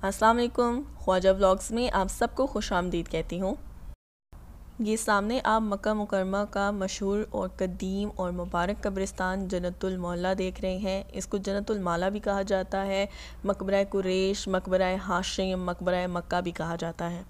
السلام علیکم، خواجہ ولاگز میں آپ سب کو خوش آمدید کہتی ہوں۔ یہ سامنے آپ مکہ مکرمہ کا مشہور اور قدیم اور مبارک قبرستان جنت المولا دیکھ رہے ہیں۔ اس کو جنت المالا بھی کہا جاتا ہے، مقبرہ قریش، مقبرہ ہاشم، مقبرہ مکہ بھی کہا جاتا ہے۔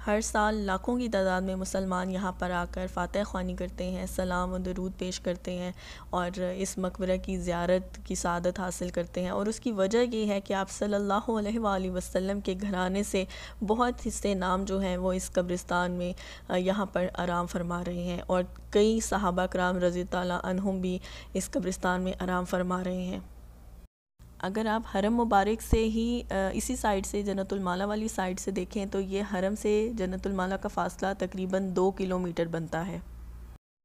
ہر سال لاکھوں کی تعداد میں مسلمان یہاں پر آ کر فاتح خوانی کرتے ہیں، سلام و درود پیش کرتے ہیں اور اس مقبرہ کی زیارت کی سعادت حاصل کرتے ہیں۔ اور اس کی وجہ یہ ہے کہ آپ صلی اللہ علیہ وآلہ وسلم کے گھرانے سے بہت حصے نام جو ہیں وہ اس قبرستان میں یہاں پر آرام فرما رہے ہیں، اور کئی صحابہ کرام رضی اللہ عنہم بھی اس قبرستان میں آرام فرما رہے ہیں۔ اگر آپ حرم مبارک سے ہی اسی سائڈ سے جنت المالا والی سائڈ سے دیکھیں تو یہ حرم سے جنت المالا کا فاصلہ تقریباً 2 کلومیٹر بنتا ہے۔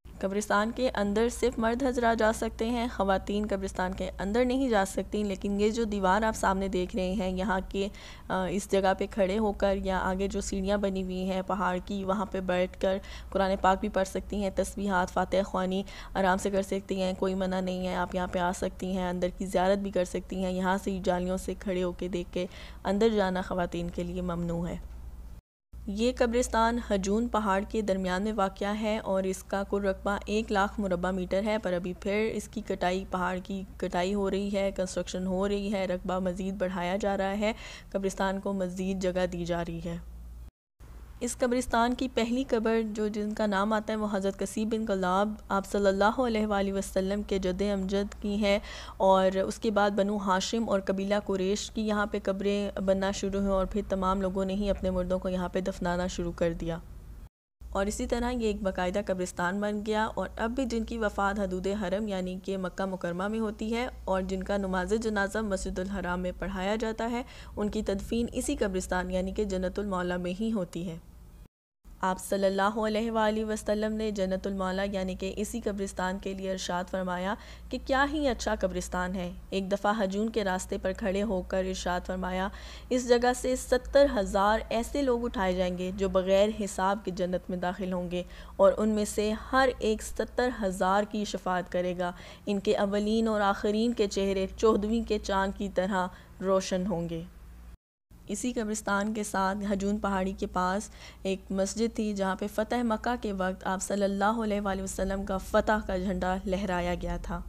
قبرستان کے اندر صرف مرد حضرات جا سکتے ہیں، خواتین قبرستان کے اندر نہیں جا سکتی، لیکن یہ جو دیوار آپ سامنے دیکھ رہے ہیں یہاں کے اس جگہ پہ کھڑے ہو کر یا آگے جو سیڑھیاں بنی ہوئی ہیں پہاڑ کی، وہاں پہ بیٹھ کر قرآن پاک بھی پڑھ سکتی ہیں، تسبیحات، فاتح خوانی آرام سے کر سکتی ہیں، کوئی منع نہیں ہے، آپ یہاں پہ آ سکتی ہیں، اندر کی زیارت بھی کر سکتی ہیں۔ یہاں سے جالیوں سے کھڑے ہو کے دیکھ کے اندر جانا خواتین کے لیے ممنوع ہے۔ یہ قبرستان ہجون پہاڑ کے درمیان میں واقع ہے اور اس کا کل رقبہ 1,00,000 مربع میٹر ہے، پر ابھی پھر اس کی کٹائی، پہاڑ کی کٹائی ہو رہی ہے، کنسٹرکشن ہو رہی ہے، رقبہ مزید بڑھایا جا رہا ہے، قبرستان کو مزید جگہ دی جا رہی ہے۔ اس قبرستان کی پہلی قبر جن کا نام آتا ہے وہ حضرت قصی بن کلاب آپ صلی اللہ علیہ وآلہ وسلم کے جد امجد کی ہے، اور اس کے بعد بنو ہاشم اور قبیلہ قریش کی یہاں پہ قبریں بننا شروع ہوئیں، اور پھر تمام لوگوں نے ہی اپنے مردوں کو یہاں پہ دفنانا شروع کر دیا، اور اسی طرح یہ ایک باقاعدہ قبرستان بن گیا۔ اور اب بھی جن کی وفات حدود حرم یعنی کہ مکہ مکرمہ میں ہوتی ہے اور جن کا نماز جنازہ مسجد الحرام میں پڑھایا جاتا ہے، ان کی تدفین اسی قبرستان یعنی کہ جنت المولا میں ہی ہوتی ہے۔ آپ صلی اللہ علیہ وآلہ وسلم نے جنت المولا یعنی کہ اسی قبرستان کے لیے ارشاد فرمایا کہ کیا ہی اچھا قبرستان ہے۔ ایک دفعہ ہجون کے راستے پر کھڑے ہو کر ارشاد فرمایا، اس جگہ سے 70,000 ایسے لوگ اٹھائے جائیں گے جو بغیر حساب کے جنت میں داخل ہوں گے، اور ان میں سے ہر ایک 70,000 کی شفاعت کرے گا۔ ان کے اولین اور آخرین کے چہرے 14ویں کے چاند کی طرح روشن ہوں گے۔ اسی قبرستان کے ساتھ ہجون پہاڑی کے پاس ایک مسجد تھی جہاں پہ فتح مکہ کے وقت آپ صلی اللہ علیہ وآلہ وسلم کا فتح کا جھنڈا لہرایا گیا تھا۔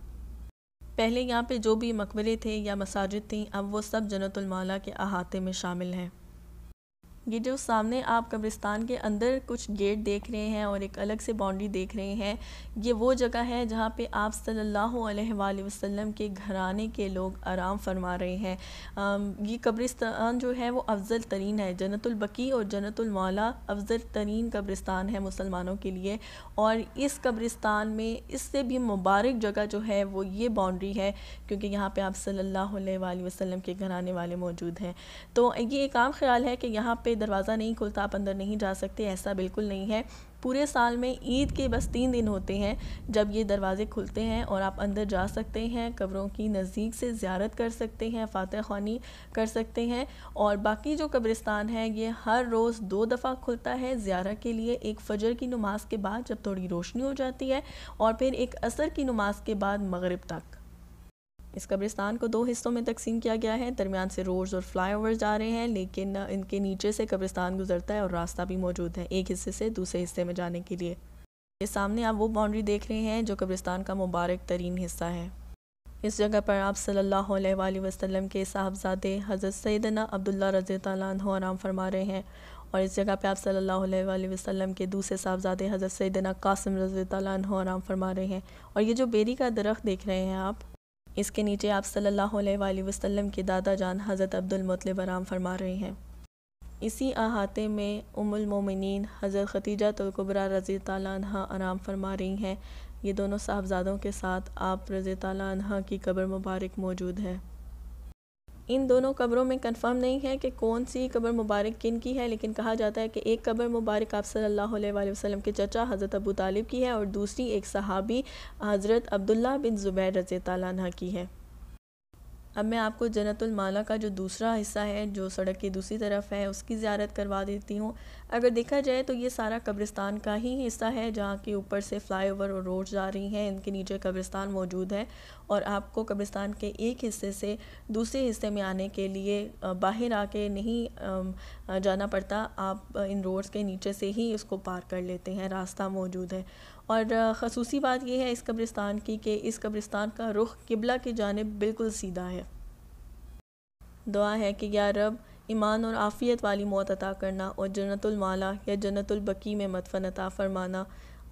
پہلے یہاں پہ جو بھی مقبرے تھے یا مساجد تھیں اب وہ سب جنت المولا کے احاطے میں شامل ہیں۔ یہ جو سامنے آپ قبرستان کے اندر کچھ گیٹ دیکھ رہے ہیں اور ایک الگ سے باؤنڈری دیکھ رہے ہیں، یہ وہ جگہ ہے جہاں پہ آپ صلی اللہ علیہ وآلہ وسلم کے گھرانے کے لوگ آرام فرما رہے ہیں۔ یہ قبرستان جو ہے وہ افضل ترین ہے، جنت البقیع اور جنت المولا افضل ترین قبرستان ہے مسلمانوں کے لیے، اور اس قبرستان میں اس سے بھی مبارک جگہ جو ہے وہ یہ باؤنڈری ہے کیونکہ یہاں پہ آپ صلی اللہ علیہ وآلہ وسلم کے گھرانے والے موجود ہیں۔ تو یہ ایک عام خیال ہے کہ یہاں پہ دروازہ نہیں کھلتا، آپ اندر نہیں جا سکتے، ایسا بالکل نہیں ہے۔ پورے سال میں عید کے بس 3 دن ہوتے ہیں جب یہ دروازے کھلتے ہیں اور آپ اندر جا سکتے ہیں، قبروں کی نزدیک سے زیارت کر سکتے ہیں، فاتح خوانی کر سکتے ہیں، اور باقی جو قبرستان ہے یہ ہر روز 2 دفعہ کھلتا ہے زیارت کے لیے، ایک فجر کی نماز کے بعد جب تھوڑی روشنی ہو جاتی ہے، اور پھر ایک عصر کی نماز کے بعد مغرب تک۔ اس قبرستان کو 2 حصوں میں تقسیم کیا گیا ہے، درمیان سے روڈز اور فلائی اوورز جا رہے ہیں، لیکن ان کے نیچے سے قبرستان گزرتا ہے اور راستہ بھی موجود ہے ایک حصے سے دوسرے حصے میں جانے کے لیے۔ یہ سامنے آپ وہ باؤنڈری دیکھ رہے ہیں جو قبرستان کا مبارک ترین حصہ ہے۔ اس جگہ پر آپ صلی اللہ علیہ وآلہ وسلم کے صاحبزادے حضرت سیدنا عبداللہ رضی اللہ عنہ آرام فرما رہے ہیں، اور اس جگہ پہ آپ صلی اللہ علیہ وآلہ وسلم کے دوسرے صاحبزادے حضرت سیدنا قاسم رضی اللہ عنہ آرام فرما رہے ہیں، اور یہ جو بیری کا درخت دیکھ رہے ہیں آپ، اس کے نیچے آپ صلی اللہ علیہ وآلہ وسلم کے دادا جان حضرت عبدالمطلب آرام فرما رہے ہیں۔ اسی احاطے میں ام المومنین حضرت ختیجہ الکبریٰ رضی اللہ عنہا آرام فرما رہی ہیں۔ یہ دونوں صاحبزادوں کے ساتھ آپ رضی اللہ عنہا کی قبر مبارک موجود ہے۔ ان دونوں قبروں میں کنفرم نہیں ہے کہ کون سی قبر مبارک کن کی ہے، لیکن کہا جاتا ہے کہ ایک قبر مبارک آپ صلی اللہ علیہ وآلہ وسلم کے چچا حضرت ابو طالب کی ہے، اور دوسری ایک صحابی حضرت عبداللہ بن زبیر رضی اللہ عنہ کی ہے۔ اب میں آپ کو جنت المالا کا جو دوسرا حصہ ہے جو سڑک کی دوسری طرف ہے اس کی زیارت کروا دیتی ہوں۔ اگر دیکھا جائے تو یہ سارا قبرستان کا ہی حصہ ہے جہاں کے اوپر سے فلائی اوور اور روڈ جا رہی ہیں، ان کے نیچے قبرستان موجود ہے، اور آپ کو قبرستان کے ایک حصے سے دوسرے حصے میں آنے کے لیے باہر آ کے نہیں جانا پڑتا، آپ ان روڈز کے نیچے سے ہی اس کو پار کر لیتے ہیں، راستہ موجود ہے۔ اور خصوصی بات یہ ہے اس قبرستان کی کہ اس قبرستان کا رخ قبلہ کی جانب بالکل سیدھا ہے۔ دعا ہے کہ یا رب ایمان اور عافیت والی موت عطا کرنا اور جنت المالا یا جنت البقیع میں مدفن عطا فرمانا،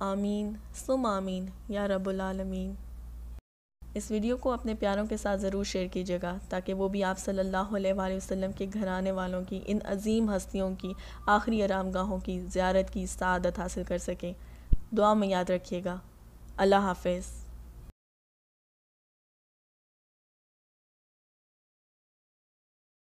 آمین ثم آمین یا رب العالمین۔ اس ویڈیو کو اپنے پیاروں کے ساتھ ضرور شیئر کیجیے گا تاکہ وہ بھی آپ صلی اللہ علیہ وآلہ وسلم کے گھرانے والوں کی، ان عظیم ہستیوں کی آخری آرام گاہوں کی زیارت کی سعادت حاصل کر سکیں۔ دعا میں یاد رکھیے گا۔ اللہ حافظ۔